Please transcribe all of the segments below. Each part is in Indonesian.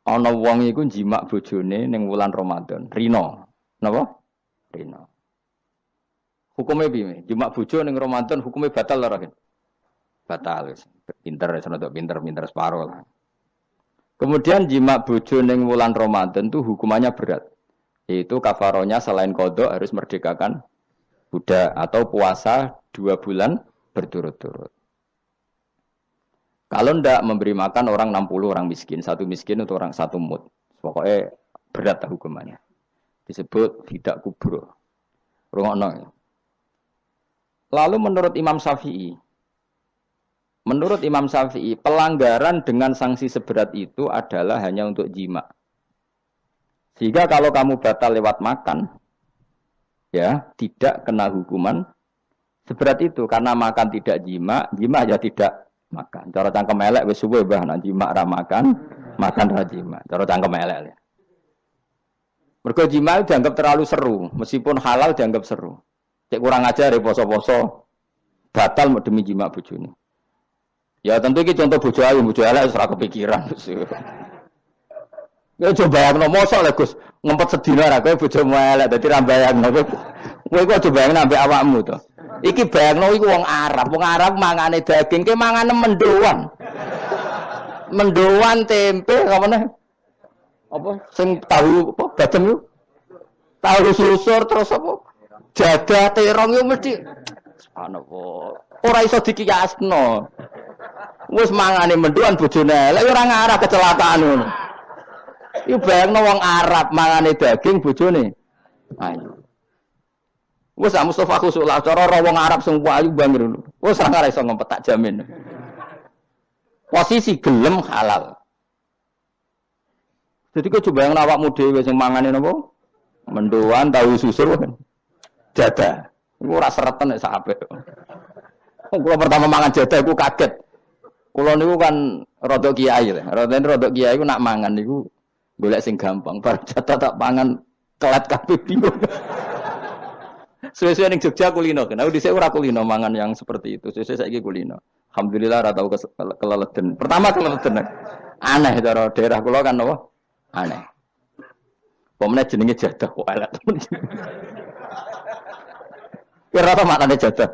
ana wong iku njimak bojone ning wulan Ramadan. Rina. Napa? Rina. Hukumnya piye? Njimak bojo ning Ramadan hukumnya batal ora? Batal. Pinter seneng pinter separo lah. Kemudian jimak bojo ning wulan Ramadan tuh hukumannya berat. Yaitu kafaronya selain kodok harus merdekakan budak atau puasa 2 bulan berturut-turut. Kalau ndak memberi makan orang 60 orang miskin, satu miskin untuk orang satu mud. Pokoknya berat hukumannya. Disebut tidak kubro. Rungokno. Lalu menurut Imam Syafi'i, pelanggaran dengan sanksi seberat itu adalah hanya untuk jima. Sehingga kalau kamu batal lewat makan, ya tidak kena hukuman seberat itu. Karena makan tidak jima ya tidak makan. Cara cangkem elek wis suwe bah nang jima ra makan ra jima. Cara cangkem elek ya. Mergo jima dianggap terlalu seru, meskipun halal dianggap seru. Cek kurang ajar ya poso-poso batal demi jima bojone. Ya tentu iki contoh bojo ayu, bojo elek wis ora kepikiran. Ya coba bayangno mosok lho Gus, ngempet sedina ra kowe bojomu elek dadi ra bayangno. Kowe kok coba bayangno ambek awakmu to. Iki bayangno iku wong Arab mangane daging, ke mangane mendoan. Mendoan tempe apa apa sing tahu apa bacem yo. Tahu susur terus apa? Jadah terong yo mesti subhanallah. Ora iso dikiyasno. Wis mangane mendoan bojone elek ora ngarah kecelakaan ngono. Iku bayangno wong Arab mangane daging bojone ayu. Wes Mustafa khusulah cara wong Arab sing ayu banget ngono. Wes ora iso ngempet tak jamin. Posisi gelem halal. Jadi kok coba yang awakmu dhewe sing mangane napa? Mendoan tahu susur kan. Jadah. Iku ora sereten nek sak apik. Kula pertama mangan jadah iku kaget. Kula niku kan rada kiai lho. Rada kiai iku nak mangan niku golek sing gampang. Bar jadah tak pangan kelet kabeh bingung. Suwe-suwe ning Jogja kulino. Aku dhisik ora kulino mangan yang seperti itu. Suwe-suwe saiki kulino. Alhamdulillah ora tau keleleden. Pertama keleleden. Aneh cara daerah kula kan apa? Aneh. Pomene jenenge jadah kok elek temen. Kira apa maknane jadah?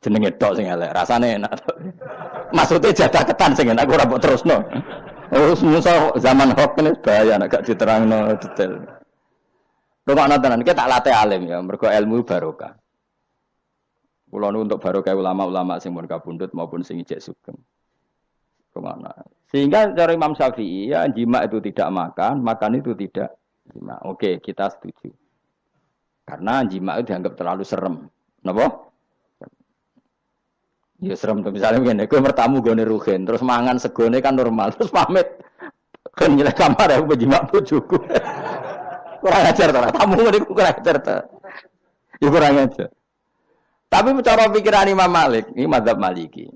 Jenenge tok sing elek, rasane enak. Maksudnya jadah ketan sing enak ora mbok terusno. Terus musa zaman hoax ini bahaya nek gak diterangno detail. Rungokno tenan iki tak latih alim ya, mergo ilmu barokah. Kula nu untuk barokah ulama-ulama sing mun kabundut maupun sing ijek sugeng. Kemana? Sehingga cara Imam Syafi'i ya jima itu tidak makan itu tidak jima. Oke, kita setuju. Karena jima itu dianggap terlalu serem. Napa? Ya serem tuh misalnya ngene, kowe bertamu gone rugen, terus mangan segone kan normal, terus pamit. Kan nyelek kamar aku jima bojoku. Kurang ajar to, tamu niku kurang ajar to. Ya kurang ajar. Tapi cara pikiran Imam Malik, ini mazhab Maliki.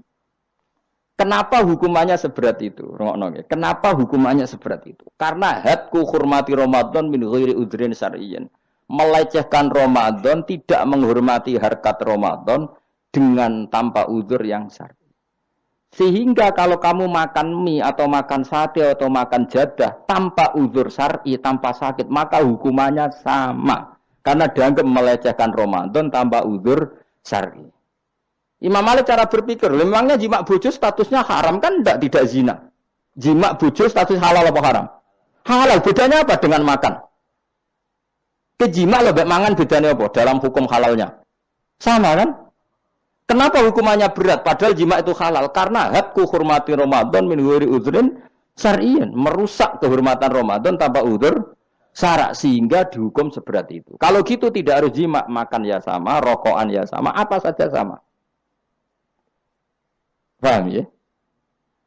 Kenapa hukumannya seberat itu? Kenapa hukumannya seberat itu? Karena hadku hurmati Ramadan min ghairi udhrin syar'iyyin. Melecehkan Ramadan, tidak menghormati harkat Ramadan dengan tanpa udzur yang syar'i. Sehingga kalau kamu makan mie atau makan sate atau makan jadah tanpa udzur syar'i, tanpa sakit, maka hukumannya sama. Karena dianggap melecehkan Ramadan tanpa udzur syar'i. Imam Malik cara berpikir, memangnya jima bojo statusnya haram kan tidak zina. Jima bojo status halal apa haram? Halal, bedanya apa dengan makan? Kejima lebih mangan bedanya apa dalam hukum halalnya? Sama kan? Kenapa hukumannya berat padahal jima itu halal? Karena hadku hurmati Ramadan min ghairi udhrin syar'iyyin, merusak kehormatan Ramadan tanpa udzur syara' sehingga dihukum seberat itu. Kalau gitu tidak harus jima, makan ya sama, rokokan ya sama, apa saja sama. Paham ya?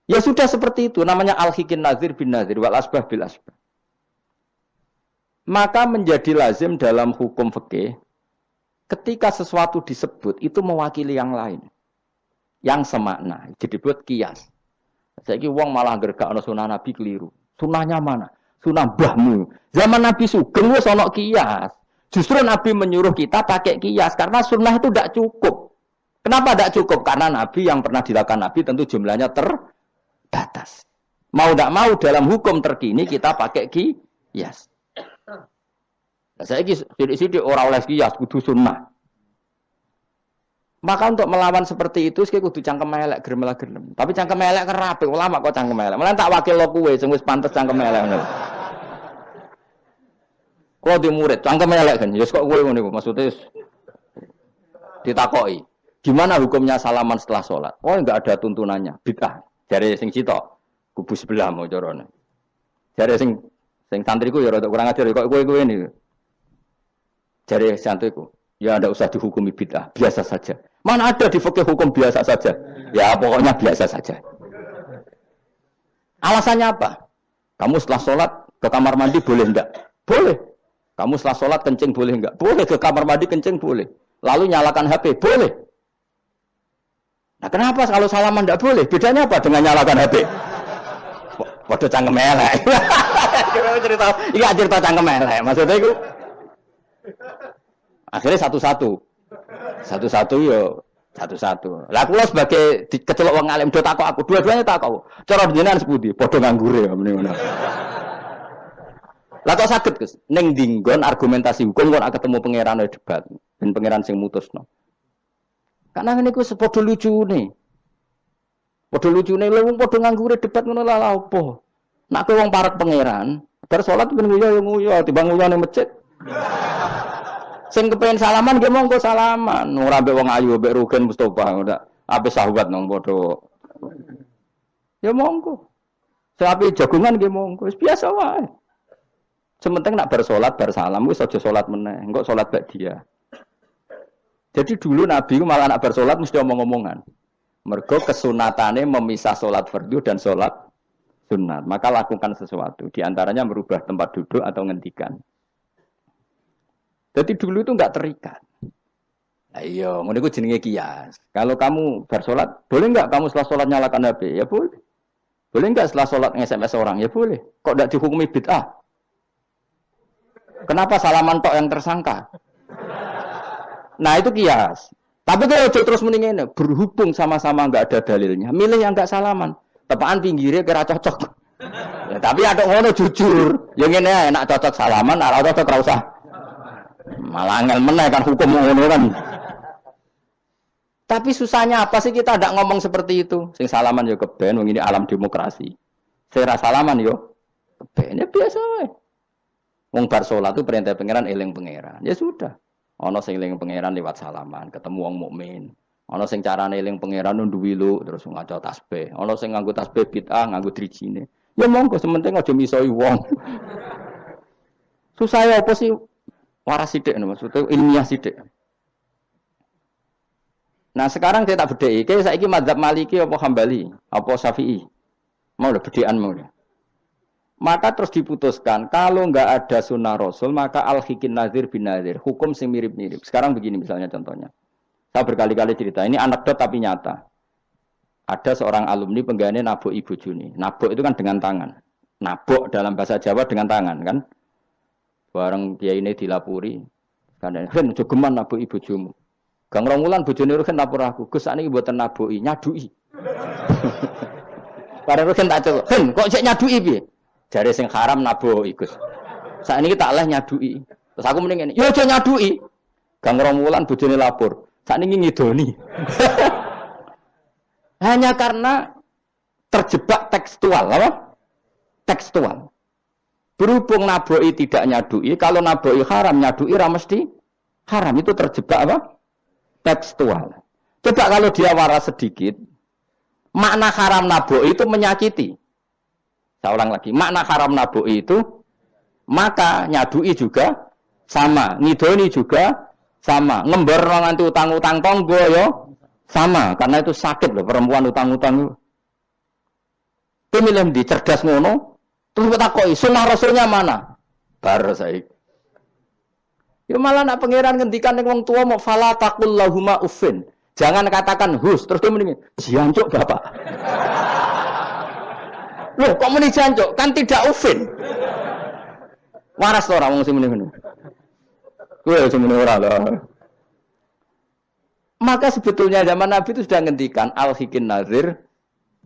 Ya sudah seperti itu, namanya al-hikin nazir bin nazir wal asbah bil asbah. Maka menjadi lazim dalam hukum fikih ketika sesuatu disebut itu mewakili yang lain yang semakna, jadi buat kias. Saiki wong malah gergakno sunah Nabi keliru. Sunahnya mana? Sunah mbahmu. Zaman Nabi Sugeng wis ana kias. Justru Nabi menyuruh kita pakai kias karena sunnah itu tidak cukup. Kenapa tidak cukup? Karena Nabi yang pernah dilakukan Nabi tentu jumlahnya batas. Mau tidak mau dalam hukum terkini kita pakai qiyas. Nah, saya sidik-sidik orang oleh qiyas kudu sunnah. Maka untuk melawan seperti itu saya kudu cangkem elek gerem. Tapi cangkem elek kerape ulama kok cangkem elek. Malah tak wakil lo kowe sing wis pantes cangkem elek ngono. Kalau di murid cangkem elek kan, ya kok kowe ngono maksudnya ditakoki. Gimana hukumnya salaman setelah sholat? Oh enggak ada tuntunannya, bid'ah. Jare sing sitok kubu sebelah mau carane. Jare sing santriku ya rada kurang ajar kok kowe ini. Jare santriku, ya enggak usah dihukumi bid'ah, biasa saja. Mana ada di fikih hukum biasa saja? Ya pokoknya biasa saja. Alasannya apa? Kamu setelah sholat ke kamar mandi boleh enggak? Boleh. Kamu setelah sholat kencing boleh enggak? Boleh. Ke kamar mandi kencing boleh. Lalu nyalakan HP boleh. Nah kenapa kalau salaman enggak boleh? Bedanya apa dengan nyalakan HP? Waduh cangkem elek. Iya cerita cangkem elek. Maksudnya itu akhirnya satu-satu yo satu-satu. Lah kula sebagai kecelok wong alim do takok aku, dua-duanya takok. Cara jenengan sepundi? Padha nganggure ya mrene ngono. Lah kok saged Gus ning dinggon argumentasi hukum kok ketemu pangeran debat ben pangeran sing mutusno. Karena niku sepadha lucune. Padha lucune lho wong padha nganggure debat ngono lha opo. Nek kowe wong parek pangeran, bar salat ben nguyu timbang nguyu ning masjid. Sing kepengin salaman nggih monggo salaman. Ora mbek wong ayu mbek Rugen Mustofa ndak ape sahabat nang padha. Ya monggo. Sapi jagungan nggih monggo, wis biasa wae. Sementing nak bar salat bar salam wis aja salat meneh, engko salat bak dia. Jadi dulu Nabi malah nak bar salat mesti omong-omongan. Mergo kesunatane memisah salat fardu dan salat sunat. Maka lakukan sesuatu, di antaranya merubah tempat duduk atau ngendikan. Jadi dulu itu enggak terikat. Nah, iya, ngono iku jenenge qiyas. Kalau kamu bar salat, boleh enggak kamu setelah salat nyalakan HP? Ya boleh. Boleh enggak setelah salat nge-SMS orang? Ya boleh. Kok enggak dihukumi bid'ah? Kenapa salaman tok yang tersangka? Nah, itu qiyas. Tapi kalau terus mendingin berhubung sama-sama enggak ada dalilnya, milih yang enggak salaman. Tepaan pinggirnya kira cocok. Ya, tapi ada ngono jujur. Yang ngene enak cocok salaman, ora cocok ora usah. Malah angel meneh kan hukum ngono kan. Tapi susahnya apa sih kita tidak ngomong seperti itu? Sing salaman yo keben, wong ini alam demokrasi. Sing ra salaman yo keben ya biasa wae. Wong bar salat itu perintah pangeran eling pangeran. Ya sudah. Ana sing eling pangeran lewat salaman, ketemu wong mukmin. Ana sing carane eling pangeran nduwilu terus ngaca tasbih. Ana sing nganggo tasbih bid'ah, nganggo drijine. Ya monggo sementing aja misoi wong. Susah ya apa sih? Waras sidik maksudnya ilmiah sidik. Nah sekarang saya tak bedai, kayak saya ini mazhab Maliki apa Hambali, apa Syafi'i, mau lah bedean mau. Maka terus diputuskan kalau enggak ada sunnah Rasul maka al-hikin nazir bin nazir, hukum sing mirip-mirip. Sekarang begini misalnya contohnya, saya berkali-kali cerita, ini anekdot tapi nyata. Ada seorang alumni penggaweane nabok ibu Juni, nabok itu kan dengan tangan, nabok dalam bahasa Jawa dengan tangan kan. Bareng kiai ini dilapuri, karena kan jogeman nabok ibu bojomu. Gang Romulan bojone Rugen lapor aku, Gus sakniki mboten naboki, nyaduki. Bareng Rugen tak celuk, "Hen, kok sik nyaduki piye?" Jare sing haram naboki, Gus. Sakniki tak leh nyaduki. Terus aku mending ngene, "Ya aja nyaduki." Gang Romulan bojone lapor, sakniki ngidoni. Hanya karena terjebak tekstual, apa? Tekstual. Berhubung naboi tidak nyadui, kalau naboi haram nyadui ra mesti haram, itu terjebak apa? Tekstual. Coba kalau dia waras sedikit, makna haram naboi itu menyakiti. Saya ulang lagi, makna haram naboi itu maka nyadui juga sama, ngidoni juga sama, ngembor nganti utang-utang tonggo yo sama, karena itu sakit loh perempuan utang-utang. Pemilih di cerdas ngono. Terus bertakoi, sunnah Rasulnya mana? Bar saiki. Ya malah nak pangeran ngendikan ning wong tua mau fala taqul lahuma uffin. Jangan katakan hus, terus dia mendingin, jancuk Bapak. Loh, kok muni jancuk? Kan tidak uffin. Waras to ora wong sing muni. Kuwi sing muni ora lho. Maka sebetulnya zaman Nabi itu sudah ngendikan al-hikin nazir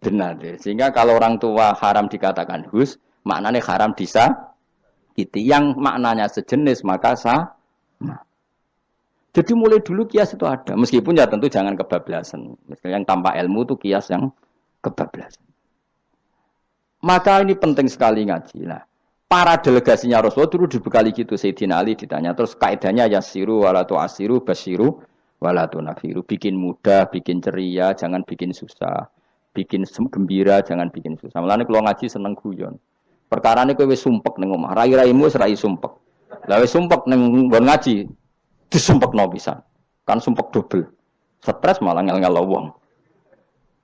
Benar. Sehingga kalau orang tua haram dikatakan hus, maknanya haram disakiti. Yang maknanya sejenis maka sama. Jadi mulai dulu kias itu ada. Meskipun ya tentu jangan kebablasan. Misalnya yang tanpa ilmu itu kias yang kebablasan. Maka ini penting sekali ngaji. Nah, para delegasinya Rasulullah dulu dibekali gitu. Sayyidina Ali ditanya. Terus kaidahnya yasiru walatu asiru basiru walatu nafiru. Bikin mudah, bikin ceria, jangan bikin susah. Bikin gembira, jangan bikin susah. Malah kalau ngaji seneng guyon. Perkara ini kowe wis sumpek ning omah. Rai-raimu wis rai sumpek. Lah wis sumpek ning nggon ngaji. Disumpekno pisan. Kan sumpek double. Stres malah ngel-ngel wong.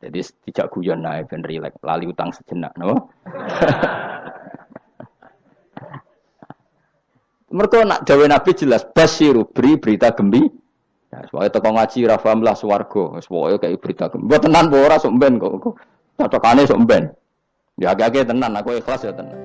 Jadi tidak guyon nae ben rileks, lali utang sejenak, no? Mergo nak dawuh Nabi jelas basiru beri berita gembira. Ya, soalnya teko ngaji ra paham lah swarga, wis pokoke kayak berita gembira. Mbok tenan apa ora sok mben kok. Cocokane sok mben. Ya agak-agak tenan aku ikhlas ya tenan.